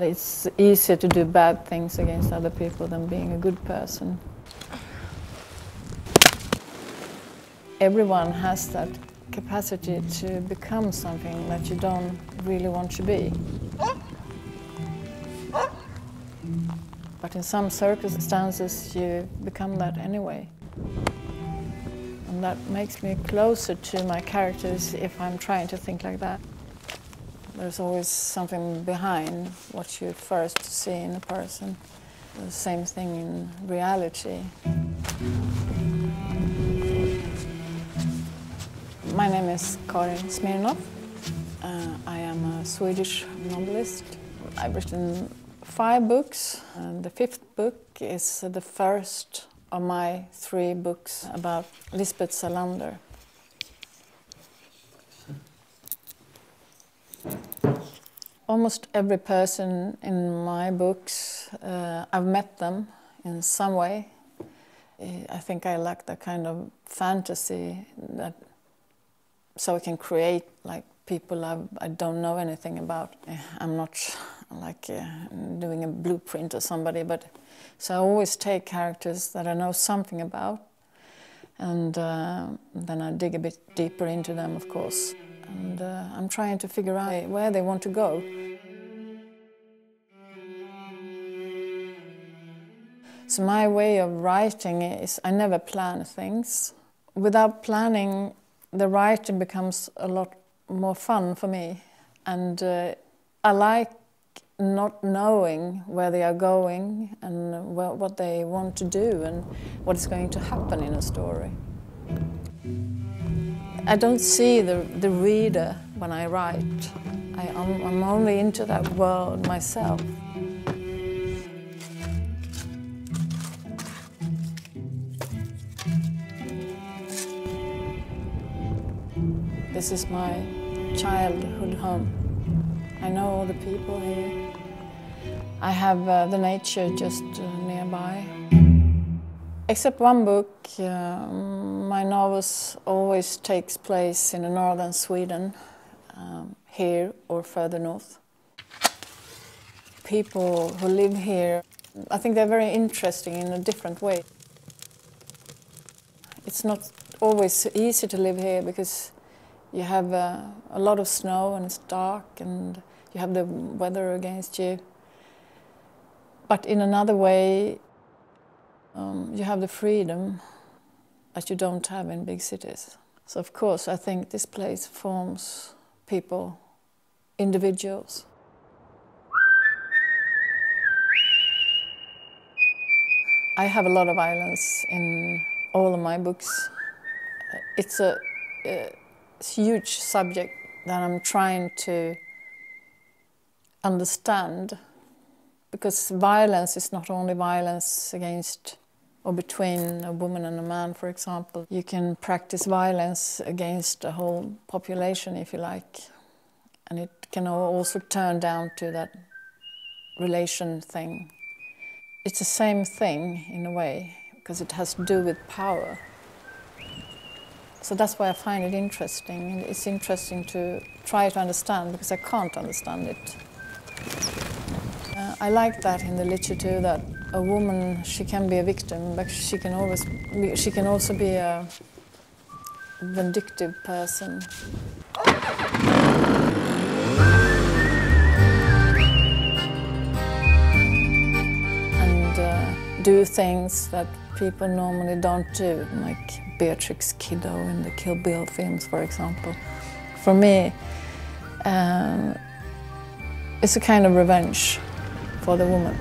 It's easier to do bad things against other people than being a good person. Everyone has that capacity to become something that you don't really want to be. But in some circumstances you become that anyway. And that makes me closer to my characters if I'm trying to think like that. There's always something behind what you first see in a person. The same thing in reality. My name is Karin Smirnoff. I am a Swedish novelist. I've written 5 books. The 5th book is the first of my 3 books about Lisbeth Salander. Almost every person in my books, I've met them in some way. I think I lack that kind of fantasy that so I can create like people I don't know anything about. I'm not like doing a blueprint or somebody, but so I always take characters that I know something about, and then I dig a bit deeper into them, of course. And I'm trying to figure out where they want to go. So my way of writing is I never plan things. Without planning, the writing becomes a lot more fun for me. And I like not knowing where they are going and what they want to do and what is going to happen in a story. I don't see the reader when I write. I'm only into that world myself. This is my childhood home. I know all the people here. I have the nature just nearby. Except one book, my novels always takes place in the northern Sweden, here or further north. People who live here, I think they're very interesting in a different way. It's not always easy to live here because you have a lot of snow and it's dark and you have the weather against you. But in another way, you have the freedom that you don't have in big cities. So of course I think this place forms people, individuals. I have a lot of violence in all of my books. It's a huge subject that I'm trying to understand, because violence is not only violence against or between a woman and a man, for example. You can practice violence against a whole population, if you like, and it can also turn down to that relation thing. It's the same thing in a way, because it has to do with power. So that's why I find it interesting. It's interesting to try to understand, because I can't understand it. I like that in the literature, that a woman, she can be a victim, but she can also be a vindictive person. And do things that people normally don't do, like Beatrix Kiddo in the Kill Bill films, for example. For me, it's a kind of revenge for the woman.